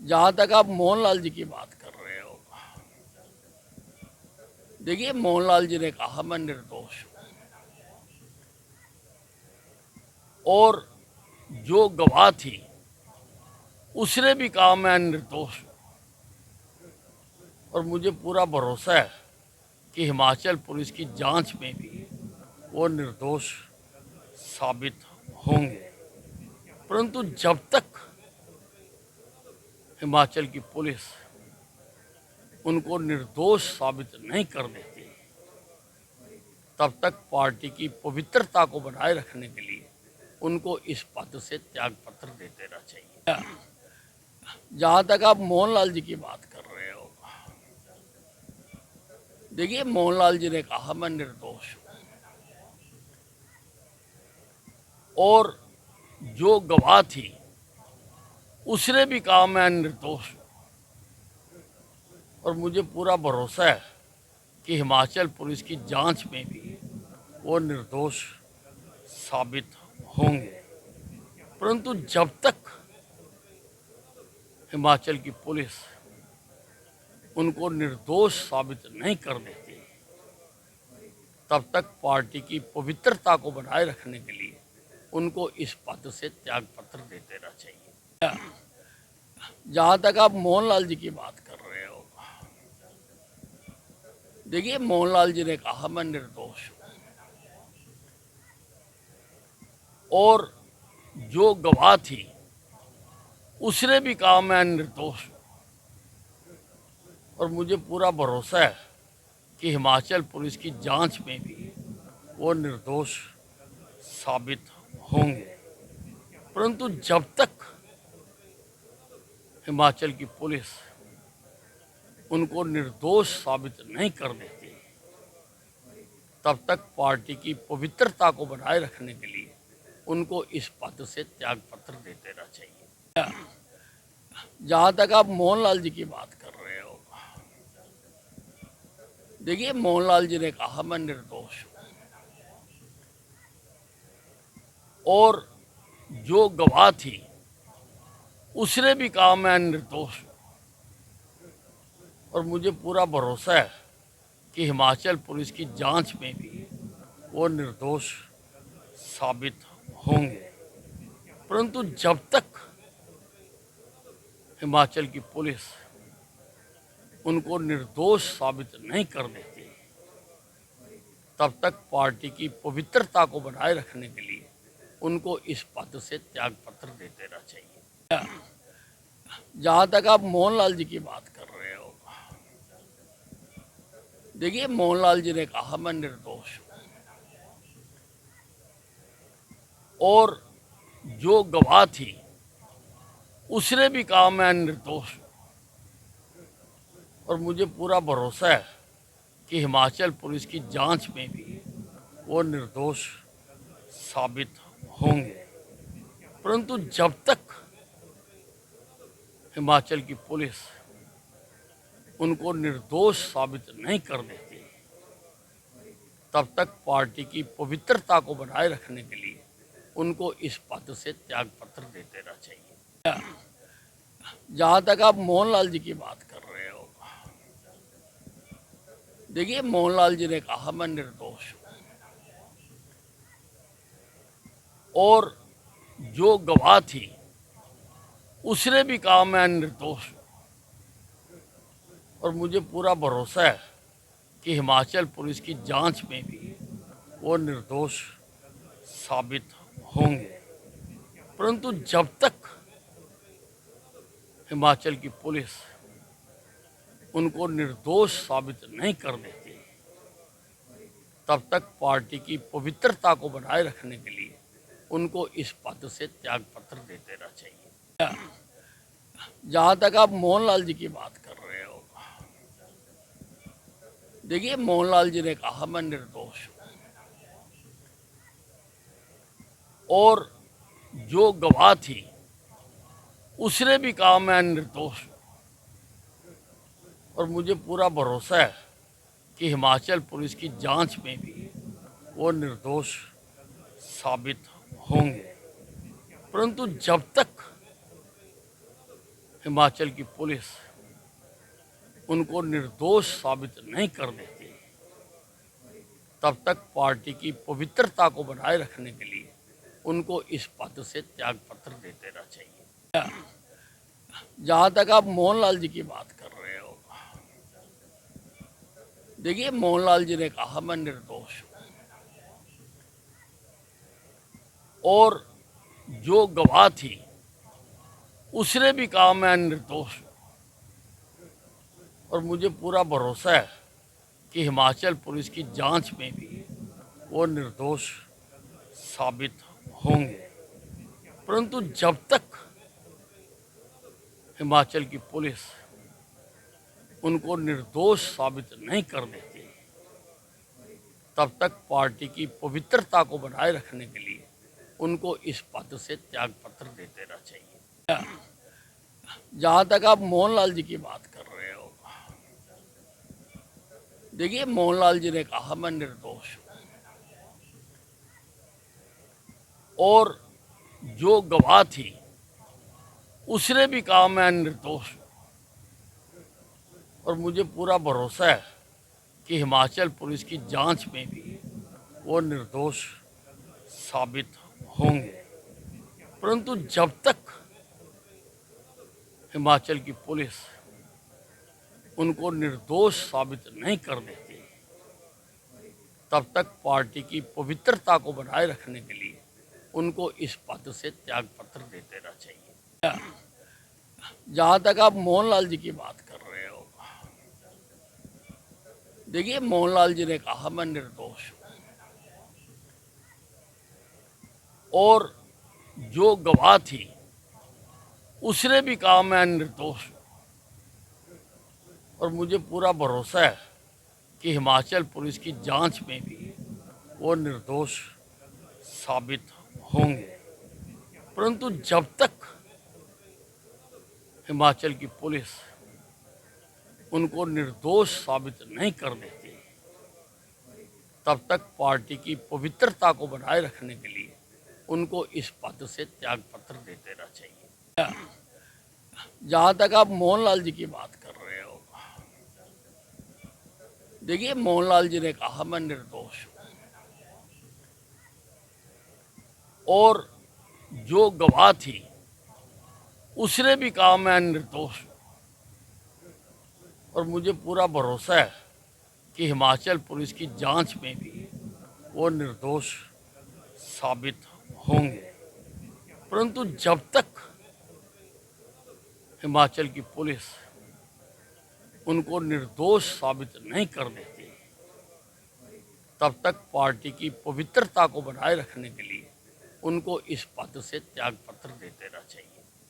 जहां तक आप मोहनलाल जी की बात कर रहे हो, देखिए मोहनलाल जी ने कहा मैं निर्दोष हूं और जो गवाह थी उसने भी कहा मैं निर्दोष हूं और मुझे पूरा भरोसा है कि हिमाचल पुलिस की जांच में भी वो निर्दोष साबित होंगे। परंतु जब तक हिमाचल की पुलिस उनको निर्दोष साबित नहीं कर देती, तब तक पार्टी की पवित्रता को बनाए रखने के लिए उनको इस पद से त्याग पत्र दे देना चाहिए। जहां तक आप मोहनलाल जी की बात कर रहे हो, देखिए मोहनलाल जी ने कहा मैं निर्दोष हूं और जो गवाह थी उसने भी कहा मैं निर्दोष हूं और मुझे पूरा भरोसा है कि हिमाचल पुलिस की जांच में भी वो निर्दोष साबित होंगे। परंतु जब तक हिमाचल की पुलिस उनको निर्दोष साबित नहीं कर देती, तब तक पार्टी की पवित्रता को बनाए रखने के लिए उनको इस पद से त्याग पत्र दे देना चाहिए। जहां तक आप मोहनलाल जी की बात कर रहे हो, देखिए मोहनलाल जी ने कहा मैं निर्दोष हूं और जो गवाह थी उसने भी कहा मैं निर्दोष हूं और मुझे पूरा भरोसा है कि हिमाचल पुलिस की जांच में भी वो निर्दोष साबित होंगे। परंतु जब तक हिमाचल की पुलिस उनको निर्दोष साबित नहीं कर देती, तब तक पार्टी की पवित्रता को बनाए रखने के लिए उनको इस पद से त्याग पत्र दे देना चाहिए। जहां तक आप मोहनलाल जी की बात कर रहे हो, देखिए मोहनलाल जी ने कहा मैं निर्दोष हूं और जो गवाह थी उसने भी कहा मैं निर्दोष हूं और मुझे पूरा भरोसा है कि हिमाचल पुलिस की जांच में भी वो निर्दोष साबित होंगे। परंतु जब तक हिमाचल की पुलिस उनको निर्दोष साबित नहीं कर देती, तब तक पार्टी की पवित्रता को बनाए रखने के लिए उनको इस पद से त्याग पत्र दे देना चाहिए। जहां तक आप मोहनलाल जी की बात कर रहे हो, देखिए मोहनलाल जी ने कहा मैं निर्दोष हूं और जो गवाह थी उसने भी कहा मैं निर्दोष हूं और मुझे पूरा भरोसा है कि हिमाचल पुलिस की जांच में भी वो निर्दोष साबित होंगे। परंतु जब तक हिमाचल की पुलिस उनको निर्दोष साबित नहीं कर देती, तब तक पार्टी की पवित्रता को बनाए रखने के लिए उनको इस पद से त्याग पत्र दे देना चाहिए। जहां तक आप मोहनलाल जी की बात कर रहे हो, देखिए मोहनलाल जी ने कहा मैं निर्दोष हूं और जो गवाह थी उसने भी कहा मैं निर्दोष हूं और मुझे पूरा भरोसा है कि हिमाचल पुलिस की जांच में भी वो निर्दोष साबित होंगे। परंतु जब तक हिमाचल की पुलिस उनको निर्दोष साबित नहीं कर देती, तब तक पार्टी की पवित्रता को बनाए रखने के लिए उनको इस पद से त्याग पत्र दे देना चाहिए। जहां तक आप मोहनलाल जी की बात कर रहे हो, देखिए मोहनलाल जी ने कहा मैं निर्दोष हूं और जो गवाह थी उसने भी कहा मैं निर्दोष हूं और मुझे पूरा भरोसा है कि हिमाचल पुलिस की जांच में भी वो निर्दोष साबित होंगे। परंतु जब तक हिमाचल की पुलिस उनको निर्दोष साबित नहीं कर देती, तब तक पार्टी की पवित्रता को बनाए रखने के लिए उनको इस पद से त्याग पत्र दे देना चाहिए। जहां तक आप मोहनलाल जी की बात कर रहे हो, देखिए मोहनलाल जी ने कहा मैं निर्दोष हूं, और जो गवाह थी उसने भी कहा मैं निर्दोष हूं, और मुझे पूरा भरोसा है कि हिमाचल पुलिस की जांच में भी वो निर्दोष साबित होंगे। परंतु जब तक हिमाचल की पुलिस उनको निर्दोष साबित नहीं कर देती, तब तक पार्टी की पवित्रता को बनाए रखने के लिए उनको इस पद से त्याग पत्र दे देना चाहिए। जहां तक आप मोहनलाल जी की बात कर रहे हो, देखिए मोहनलाल जी ने कहा मैं निर्दोष हूं, और जो गवाह थी उसने भी कहा मैं निर्दोष हूं, और मुझे पूरा भरोसा है कि हिमाचल पुलिस की जांच में भी वो निर्दोष साबित होंगे। परंतु जब तक हिमाचल की पुलिस उनको निर्दोष साबित नहीं कर देती, तब तक पार्टी की पवित्रता को बनाए रखने के लिए उनको इस पद से त्याग पत्र दे देना चाहिए। जहां तक आप मोहनलाल जी की बात कर रहे हो, देखिए मोहनलाल जी ने कहा मैं निर्दोष हूं, और जो गवाह थी उसने भी कहा मैं निर्दोष हूं, और मुझे पूरा भरोसा है कि हिमाचल पुलिस की जांच में भी वो निर्दोष साबित होंगे। परंतु जब तक हिमाचल की पुलिस उनको निर्दोष साबित नहीं कर देती, तब तक पार्टी की पवित्रता को बनाए रखने के लिए उनको इस पद से त्याग पत्र दे देना चाहिए। जहां तक आप मोहनलाल जी की बात कर रहे हो, देखिए मोहनलाल जी ने कहा मैं निर्दोष हूं, और जो गवाह थी उसने भी कहा मैं निर्दोष हूं, और मुझे पूरा भरोसा है कि हिमाचल पुलिस की जांच में भी वो निर्दोष साबित होंगे। परंतु जब तक हिमाचल की पुलिस उनको निर्दोष साबित नहीं कर देती, तब तक पार्टी की पवित्रता को बनाए रखने के लिए उनको इस पद से त्याग पत्र दे देना चाहिए।